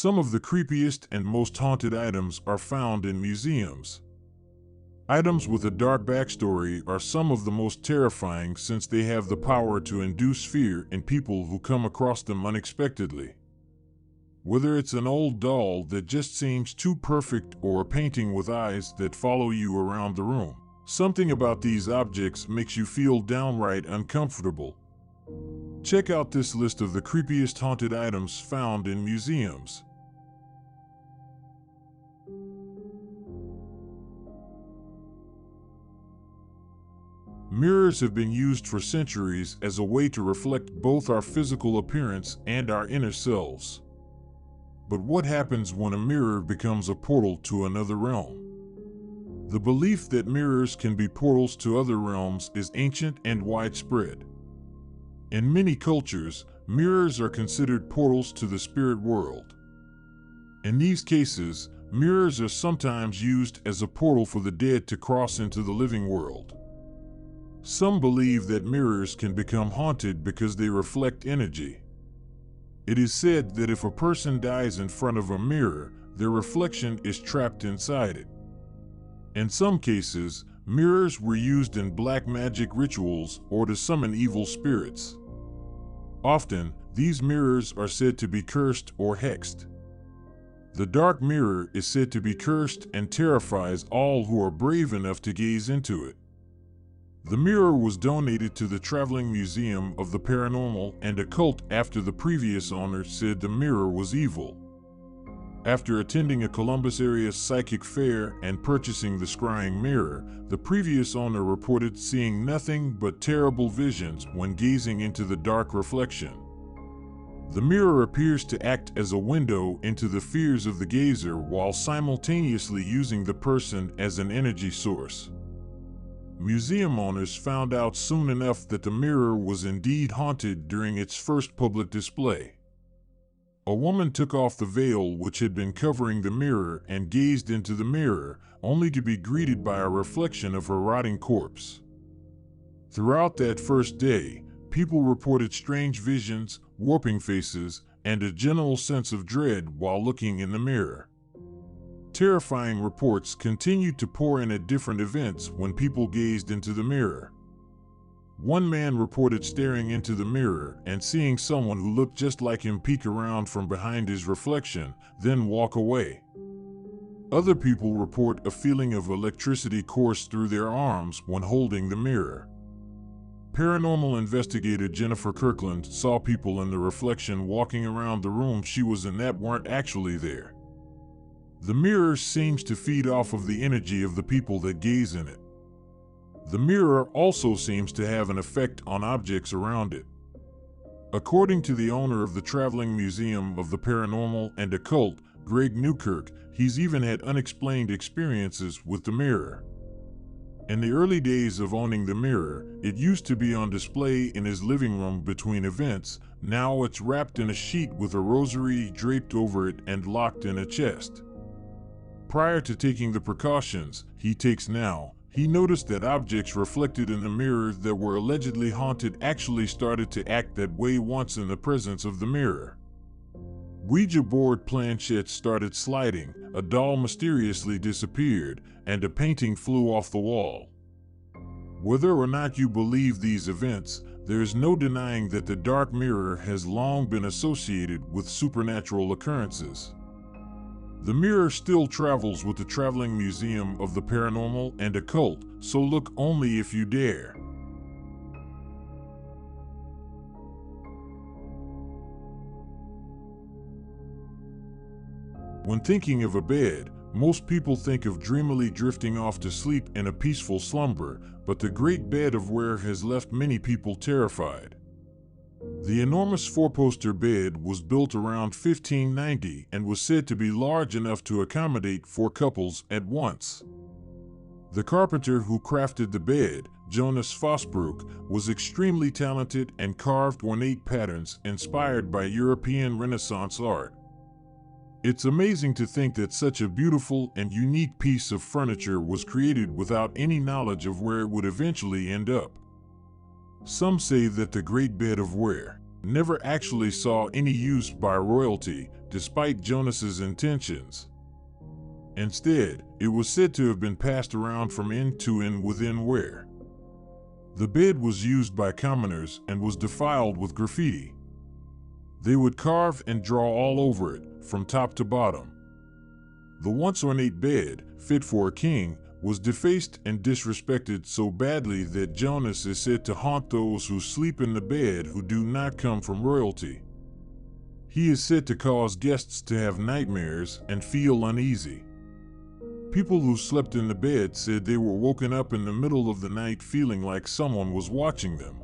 Some of the creepiest and most haunted items are found in museums. Items with a dark backstory are some of the most terrifying since they have the power to induce fear in people who come across them unexpectedly. Whether it's an old doll that just seems too perfect or a painting with eyes that follow you around the room, something about these objects makes you feel downright uncomfortable. Check out this list of the creepiest haunted items found in museums. Mirrors have been used for centuries as a way to reflect both our physical appearance and our inner selves. But what happens when a mirror becomes a portal to another realm? The belief that mirrors can be portals to other realms is ancient and widespread. In many cultures, mirrors are considered portals to the spirit world. In these cases, mirrors are sometimes used as a portal for the dead to cross into the living world. Some believe that mirrors can become haunted because they reflect energy. It is said that if a person dies in front of a mirror, their reflection is trapped inside it. In some cases, mirrors were used in black magic rituals or to summon evil spirits. Often, these mirrors are said to be cursed or hexed. The dark mirror is said to be cursed and terrifies all who are brave enough to gaze into it. The mirror was donated to the Traveling Museum of the Paranormal and Occult after the previous owner said the mirror was evil. After attending a Columbus area psychic fair and purchasing the scrying mirror, the previous owner reported seeing nothing but terrible visions when gazing into the dark reflection. The mirror appears to act as a window into the fears of the gazer while simultaneously using the person as an energy source. Museum owners found out soon enough that the mirror was indeed haunted during its first public display. A woman took off the veil which had been covering the mirror and gazed into the mirror, only to be greeted by a reflection of her rotting corpse. Throughout that first day, people reported strange visions, warping faces, and a general sense of dread while looking in the mirror. Terrifying reports continued to pour in at different events when people gazed into the mirror. One man reported staring into the mirror and seeing someone who looked just like him peek around from behind his reflection, then walk away. Other people report a feeling of electricity course through their arms when holding the mirror. Paranormal investigator Jennifer Kirkland saw people in the reflection walking around the room she was in that weren't actually there. The mirror seems to feed off of the energy of the people that gaze in it. The mirror also seems to have an effect on objects around it. According to the owner of the Traveling Museum of the Paranormal and Occult, Greg Newkirk, he's even had unexplained experiences with the mirror. In the early days of owning the mirror, it used to be on display in his living room between events. Now it's wrapped in a sheet with a rosary draped over it and locked in a chest. Prior to taking the precautions he takes now, he noticed that objects reflected in the mirror that were allegedly haunted actually started to act that way once in the presence of the mirror. Ouija board planchettes started sliding, a doll mysteriously disappeared, and a painting flew off the wall. Whether or not you believe these events, there is no denying that the dark mirror has long been associated with supernatural occurrences. The mirror still travels with the Traveling Museum of the Paranormal and Occult, so look only if you dare. When thinking of a bed, most people think of dreamily drifting off to sleep in a peaceful slumber, but the Great Bed of Ware has left many people terrified. The enormous four-poster bed was built around 1590 and was said to be large enough to accommodate 4 couples at once. The carpenter who crafted the bed, Jonas Fosbrook, was extremely talented and carved ornate patterns inspired by European Renaissance art. It's amazing to think that such a beautiful and unique piece of furniture was created without any knowledge of where it would eventually end up. Some say that the Great Bed of Ware never actually saw any use by royalty despite Jonas's intentions. Instead, it was said to have been passed around from end to end within where the bed was used by commoners and was defiled with graffiti. They would carve and draw all over it, from top to bottom. The once ornate bed, fit for a king, was defaced and disrespected so badly that Jonas is said to haunt those who sleep in the bed who do not come from royalty. He is said to cause guests to have nightmares and feel uneasy. People who slept in the bed said they were woken up in the middle of the night feeling like someone was watching them.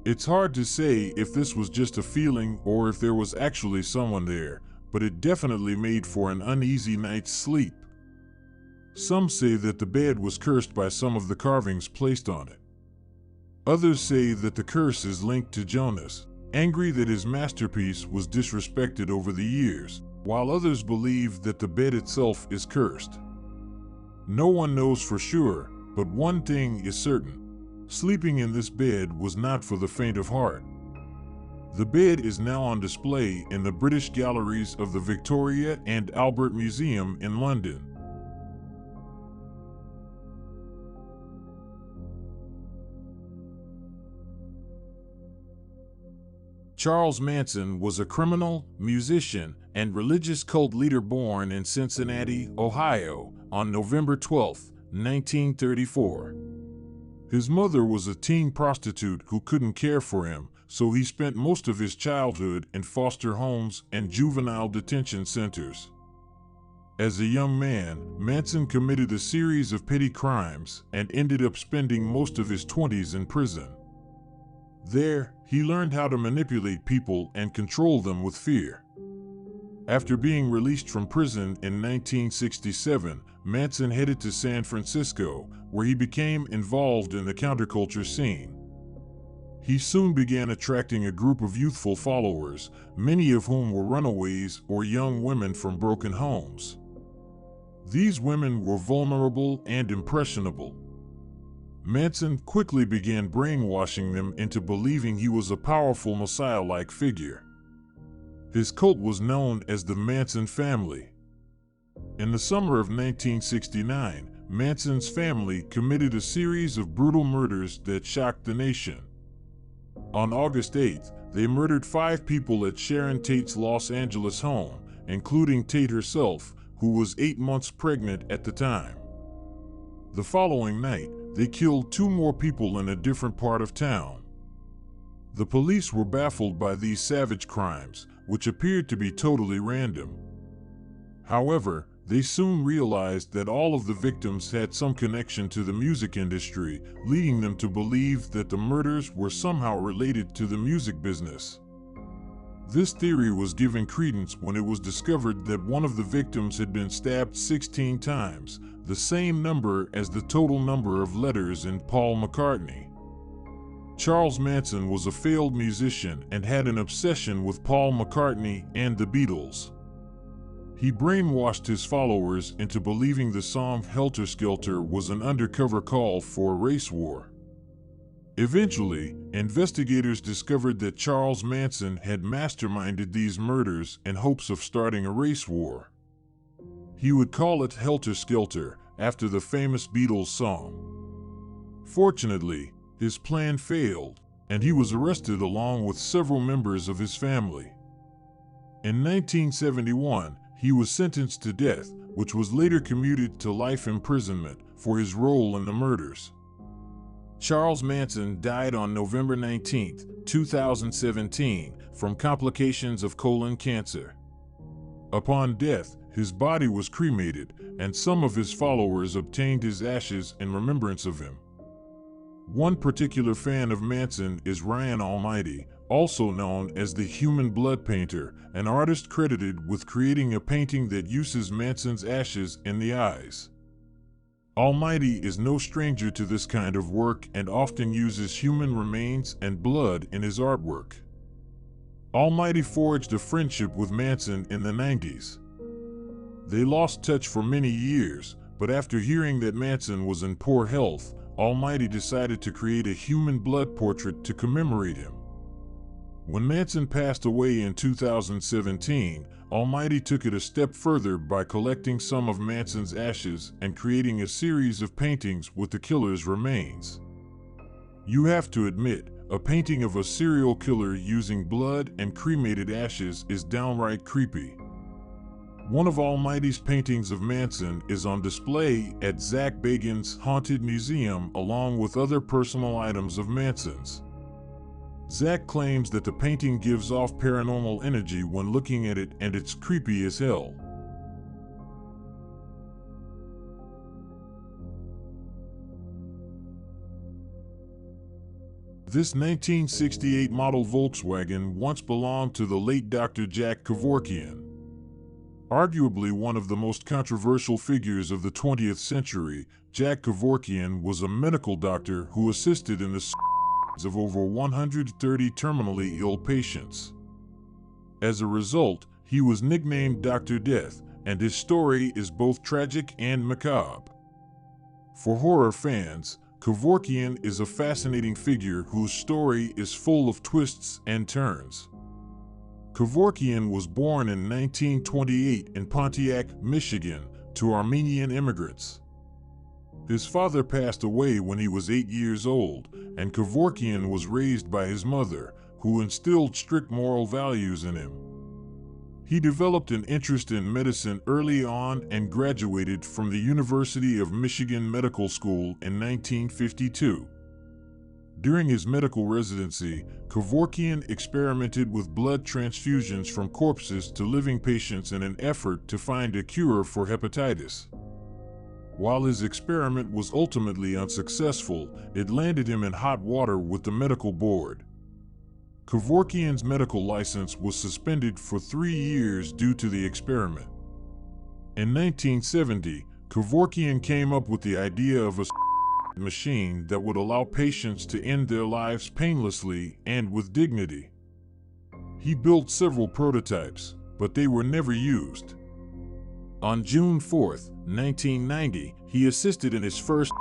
It's hard to say if this was just a feeling or if there was actually someone there, but it definitely made for an uneasy night's sleep. Some say that the bed was cursed by some of the carvings placed on it. Others say that the curse is linked to Jonas, angry that his masterpiece was disrespected over the years, while others believe that the bed itself is cursed. No one knows for sure, but one thing is certain. Sleeping in this bed was not for the faint of heart. The bed is now on display in the British galleries of the Victoria and Albert Museum in London. Charles Manson was a criminal, musician, and religious cult leader born in Cincinnati, Ohio, on November 12, 1934. His mother was a teen prostitute who couldn't care for him, so he spent most of his childhood in foster homes and juvenile detention centers. As a young man, Manson committed a series of petty crimes and ended up spending most of his 20s in prison. There, he learned how to manipulate people and control them with fear. After being released from prison in 1967, Manson headed to San Francisco, where he became involved in the counterculture scene. He soon began attracting a group of youthful followers, many of whom were runaways or young women from broken homes. These women were vulnerable and impressionable. Manson quickly began brainwashing them into believing he was a powerful Messiah-like figure. His cult was known as the Manson family. In the summer of 1969, Manson's family committed a series of brutal murders that shocked the nation. On August 8th, they murdered 5 people at Sharon Tate's Los Angeles home, including Tate herself, who was 8 months pregnant at the time. The following night, they killed 2 more people in a different part of town. The police were baffled by these savage crimes, which appeared to be totally random. However, they soon realized that all of the victims had some connection to the music industry, leading them to believe that the murders were somehow related to the music business. This theory was given credence when it was discovered that one of the victims had been stabbed 16 times, the same number as the total number of letters in Paul McCartney. Charles Manson was a failed musician and had an obsession with Paul McCartney and the Beatles. He brainwashed his followers into believing the song Helter Skelter was an undercover call for a race war. Eventually, investigators discovered that Charles Manson had masterminded these murders in hopes of starting a race war. He would call it Helter Skelter, after the famous Beatles song. Fortunately, his plan failed, and he was arrested along with several members of his family. In 1971, he was sentenced to death, which was later commuted to life imprisonment for his role in the murders. Charles Manson died on November 19, 2017, from complications of colon cancer. Upon death, his body was cremated, and some of his followers obtained his ashes in remembrance of him. One particular fan of Manson is Ryan Almighty, also known as the Human Blood Painter, an artist credited with creating a painting that uses Manson's ashes in the eyes. Almighty is no stranger to this kind of work and often uses human remains and blood in his artwork. Almighty forged a friendship with Manson in the 90s. They lost touch for many years, but after hearing that Manson was in poor health, Almighty decided to create a human blood portrait to commemorate him. When Manson passed away in 2017, Almighty took it a step further by collecting some of Manson's ashes and creating a series of paintings with the killer's remains. You have to admit, a painting of a serial killer using blood and cremated ashes is downright creepy. One of Almighty's paintings of Manson is on display at Zach Bagans' Haunted Museum along with other personal items of Manson's. Zach claims that the painting gives off paranormal energy when looking at it, and it's creepy as hell. This 1968 model Volkswagen once belonged to the late Dr. Jack Kevorkian. Arguably one of the most controversial figures of the 20th century, Jack Kevorkian was a medical doctor who assisted in the of over 130 terminally ill patients. As a result, he was nicknamed Dr. Death, and his story is both tragic and macabre. For horror fans, Kevorkian is a fascinating figure whose story is full of twists and turns. Kevorkian was born in 1928 in Pontiac, Michigan, to Armenian immigrants. His father passed away when he was 8 years old, and Kevorkian was raised by his mother, who instilled strict moral values in him. He developed an interest in medicine early on and graduated from the University of Michigan Medical School in 1952. During his medical residency, Kevorkian experimented with blood transfusions from corpses to living patients in an effort to find a cure for hepatitis. While his experiment was ultimately unsuccessful, it landed him in hot water with the medical board. Kevorkian's medical license was suspended for 3 years due to the experiment. In 1970, Kevorkian came up with the idea of a machine that would allow patients to end their lives painlessly and with dignity. He built several prototypes, but they were never used. On June 4, 1990, he assisted in his first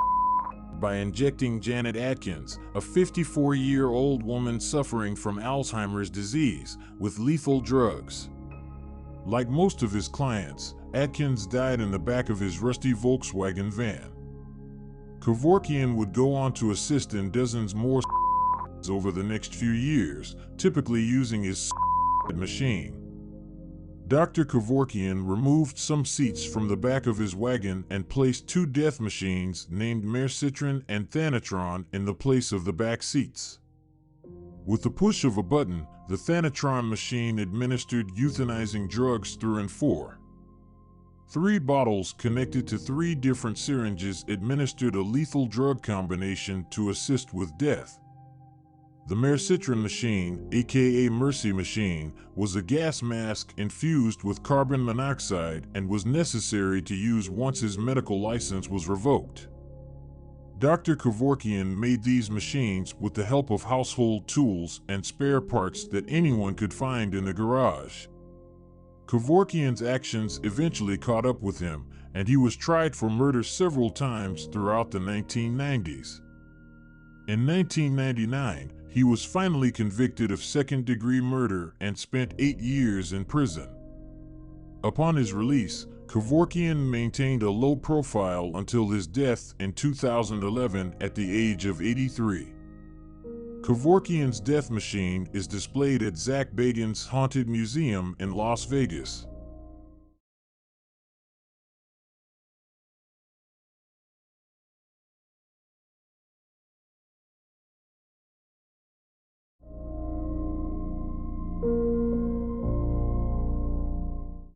by injecting Janet Atkins, a 54-year-old woman suffering from Alzheimer's disease, with lethal drugs. Like most of his clients, Atkins died in the back of his rusty Volkswagen van. Kevorkian would go on to assist in dozens more over the next few years, typically using his machine. Dr. Kevorkian removed some seats from the back of his wagon and placed 2 death machines named Mercitron and Thanatron in the place of the back seats. With the push of a button, the Thanatron machine administered euthanizing drugs through and 4. 3 bottles connected to 3 different syringes administered a lethal drug combination to assist with death. The Mercitron machine, aka Mercy machine, was a gas mask infused with carbon monoxide and was necessary to use once his medical license was revoked. Dr. Kevorkian made these machines with the help of household tools and spare parts that anyone could find in the garage. Kevorkian's actions eventually caught up with him, and he was tried for murder several times throughout the 1990s. In 1999, he was finally convicted of second-degree murder and spent 8 years in prison. Upon his release, Kevorkian maintained a low profile until his death in 2011 at the age of 83. Kevorkian's death machine is displayed at Zach Bagans' Haunted Museum in Las Vegas.